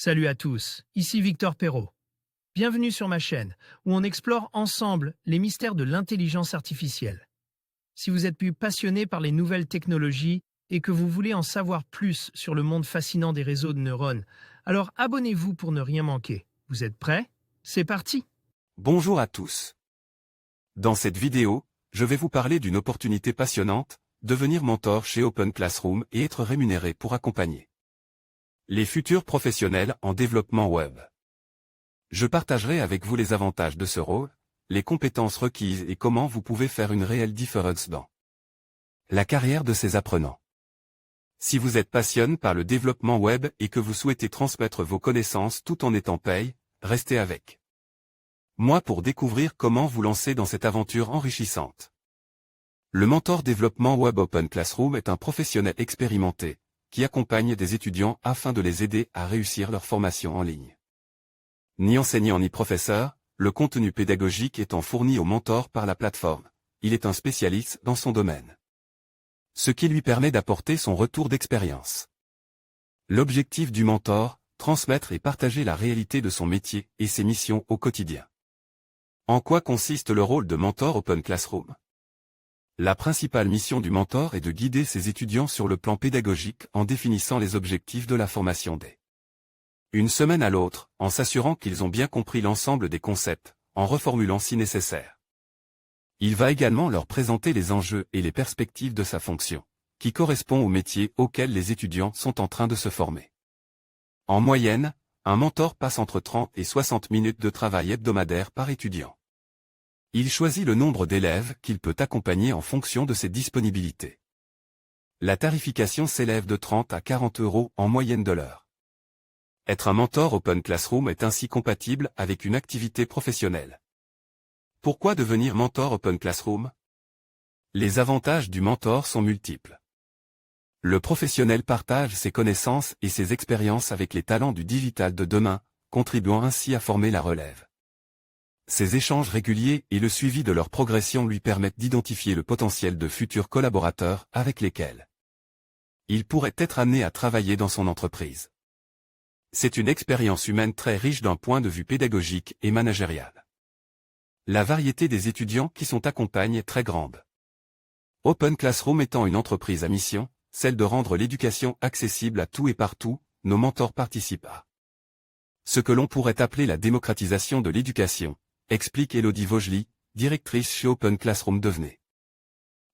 Salut à tous, ici Victor Perrault. Bienvenue sur ma chaîne, où on explore ensemble les mystères de l'intelligence artificielle. Si vous êtes plus passionné par les nouvelles technologies et que vous voulez en savoir plus sur le monde fascinant des réseaux de neurones, alors abonnez-vous pour ne rien manquer. Vous êtes prêts? C'est parti! Bonjour à tous. Dans cette vidéo, je vais vous parler d'une opportunité passionnante, devenir mentor chez Open Classroom et être rémunéré pour accompagner les futurs professionnels en développement web. Je partagerai avec vous les avantages de ce rôle, les compétences requises et comment vous pouvez faire une réelle différence dans la carrière de ces apprenants. Si vous êtes passionné par le développement web et que vous souhaitez transmettre vos connaissances tout en étant paye, restez avec moi pour découvrir comment vous lancer dans cette aventure enrichissante. Le mentor développement web Open Classroom est un professionnel expérimenté, qui accompagne des étudiants afin de les aider à réussir leur formation en ligne. Ni enseignant ni professeur, le contenu pédagogique étant fourni au mentor par la plateforme, il est un spécialiste dans son domaine. Ce qui lui permet d'apporter son retour d'expérience. L'objectif du mentor, transmettre et partager la réalité de son métier et ses missions au quotidien. En quoi consiste le rôle de mentor Open Classroom? La principale mission du mentor est de guider ses étudiants sur le plan pédagogique en définissant les objectifs de la formation une semaine à l'autre, en s'assurant qu'ils ont bien compris l'ensemble des concepts, en reformulant si nécessaire. Il va également leur présenter les enjeux et les perspectives de sa fonction, qui correspond au métier auquel les étudiants sont en train de se former. En moyenne, un mentor passe entre 30 et 60 minutes de travail hebdomadaire par étudiant. Il choisit le nombre d'élèves qu'il peut accompagner en fonction de ses disponibilités. La tarification s'élève de 30 à 40 € en moyenne de l'heure. Être un mentor Open Classroom est ainsi compatible avec une activité professionnelle. Pourquoi devenir mentor Open Classroom? Les avantages du mentor sont multiples. Le professionnel partage ses connaissances et ses expériences avec les talents du digital de demain, contribuant ainsi à former la relève. Ces échanges réguliers et le suivi de leur progression lui permettent d'identifier le potentiel de futurs collaborateurs avec lesquels il pourrait être amené à travailler dans son entreprise. C'est une expérience humaine très riche d'un point de vue pédagogique et managérial. La variété des étudiants qui sont accompagnés est très grande. Open Classroom étant une entreprise à mission, celle de rendre l'éducation accessible à tout et partout, nos mentors participent à ce que l'on pourrait appeler la démocratisation de l'éducation, explique Elodie Vogely, directrice chez Open Classroom. Devenez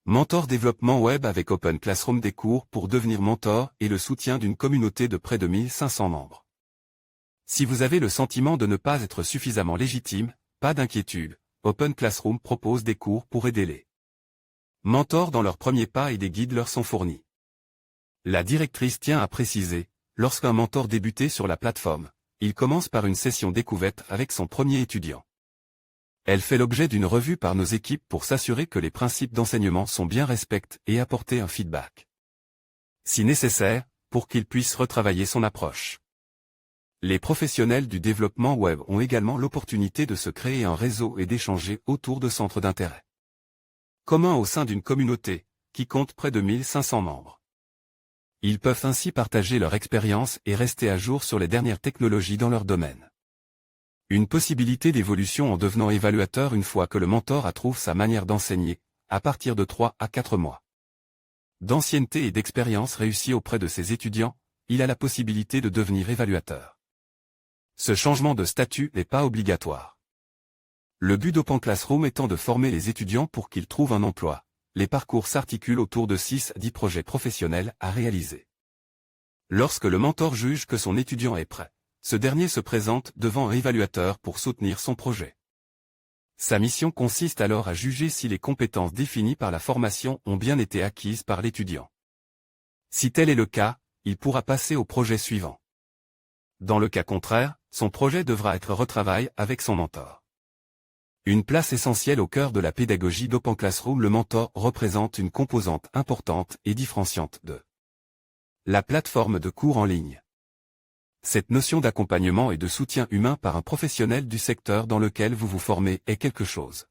mentor développement web avec Open Classroom, des cours pour devenir mentor et le soutien d'une communauté de près de 1500 membres. Si vous avez le sentiment de ne pas être suffisamment légitime, pas d'inquiétude, Open Classroom propose des cours pour aider les mentors dans leurs premiers pas et des guides leur sont fournis. La directrice tient à préciser, lorsqu'un mentor débutait sur la plateforme, il commence par une session découverte avec son premier étudiant. Elle fait l'objet d'une revue par nos équipes pour s'assurer que les principes d'enseignement sont bien respectés et apporter un feedback, si nécessaire, pour qu'il puisse retravailler son approche. Les professionnels du développement web ont également l'opportunité de se créer un réseau et d'échanger autour de centres d'intérêt communs au sein d'une communauté, qui compte près de 1500 membres. Ils peuvent ainsi partager leur expérience et rester à jour sur les dernières technologies dans leur domaine. Une possibilité d'évolution en devenant évaluateur une fois que le mentor a trouvé sa manière d'enseigner, à partir de 3 à 4 mois d'ancienneté et d'expérience réussie auprès de ses étudiants, il a la possibilité de devenir évaluateur. Ce changement de statut n'est pas obligatoire. Le but d'Open Classroom étant de former les étudiants pour qu'ils trouvent un emploi, les parcours s'articulent autour de 6 à 10 projets professionnels à réaliser. Lorsque le mentor juge que son étudiant est prêt, ce dernier se présente devant un évaluateur pour soutenir son projet. Sa mission consiste alors à juger si les compétences définies par la formation ont bien été acquises par l'étudiant. Si tel est le cas, il pourra passer au projet suivant. Dans le cas contraire, son projet devra être retravaillé avec son mentor. Une place essentielle au cœur de la pédagogie d'Open Classroom, le mentor représente une composante importante et différenciante de la plateforme de cours en ligne. Cette notion d'accompagnement et de soutien humain par un professionnel du secteur dans lequel vous vous formez est quelque chose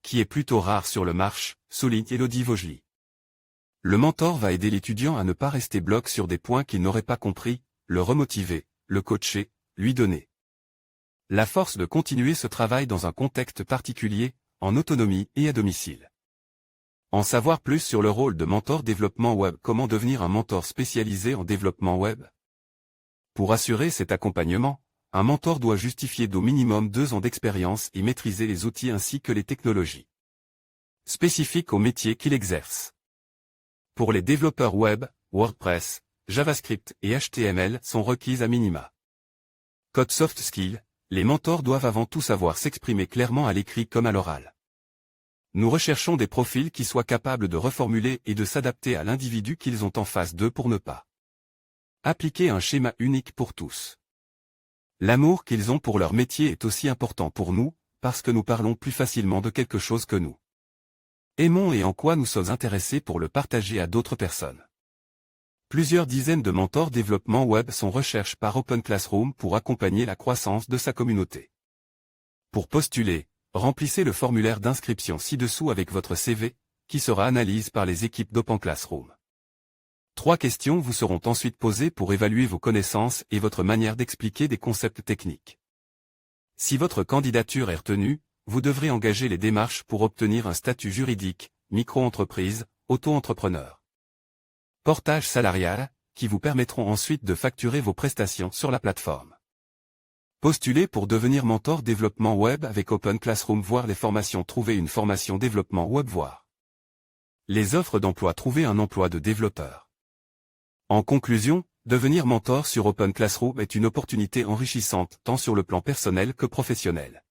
qui est plutôt rare sur le marché, souligne Elodie Vogely. Le mentor va aider l'étudiant à ne pas rester bloqué sur des points qu'il n'aurait pas compris, le remotiver, le coacher, lui donner la force de continuer ce travail dans un contexte particulier, en autonomie et à domicile. En savoir plus sur le rôle de mentor développement web. Comment devenir un mentor spécialisé en développement web? Pour assurer cet accompagnement, un mentor doit justifier d'au minimum 2 ans d'expérience et maîtriser les outils ainsi que les technologies spécifiques au métier qu'il exerce. Pour les développeurs web, WordPress, JavaScript et HTML sont requises à minima. Code soft skills, les mentors doivent avant tout savoir s'exprimer clairement à l'écrit comme à l'oral. Nous recherchons des profils qui soient capables de reformuler et de s'adapter à l'individu qu'ils ont en face d'eux pour ne pas appliquer un schéma unique pour tous. L'amour qu'ils ont pour leur métier est aussi important pour nous, parce que nous parlons plus facilement de quelque chose que nous aimons et en quoi nous sommes intéressés pour le partager à d'autres personnes. Plusieurs dizaines de mentors développement web sont recherchés par Open Classroom pour accompagner la croissance de sa communauté. Pour postuler, remplissez le formulaire d'inscription ci-dessous avec votre CV, qui sera analysé par les équipes d'Open Classroom. 3 questions vous seront ensuite posées pour évaluer vos connaissances et votre manière d'expliquer des concepts techniques. Si votre candidature est retenue, vous devrez engager les démarches pour obtenir un statut juridique, micro-entreprise, auto-entrepreneur. Portage salarial, qui vous permettront ensuite de facturer vos prestations sur la plateforme. Postulez pour devenir mentor développement web avec Open Classroom. Voir les formations. Trouver une formation développement web. Voir les offres d'emploi. Trouver un emploi de développeur. En conclusion, devenir mentor sur Open Classroom est une opportunité enrichissante tant sur le plan personnel que professionnel.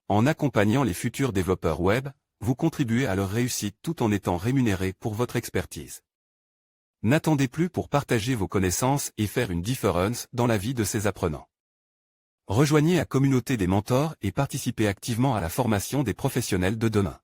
En accompagnant les futurs développeurs web, vous contribuez à leur réussite tout en étant rémunéré pour votre expertise. N'attendez plus pour partager vos connaissances et faire une différence dans la vie de ces apprenants. Rejoignez la communauté des mentors et participez activement à la formation des professionnels de demain.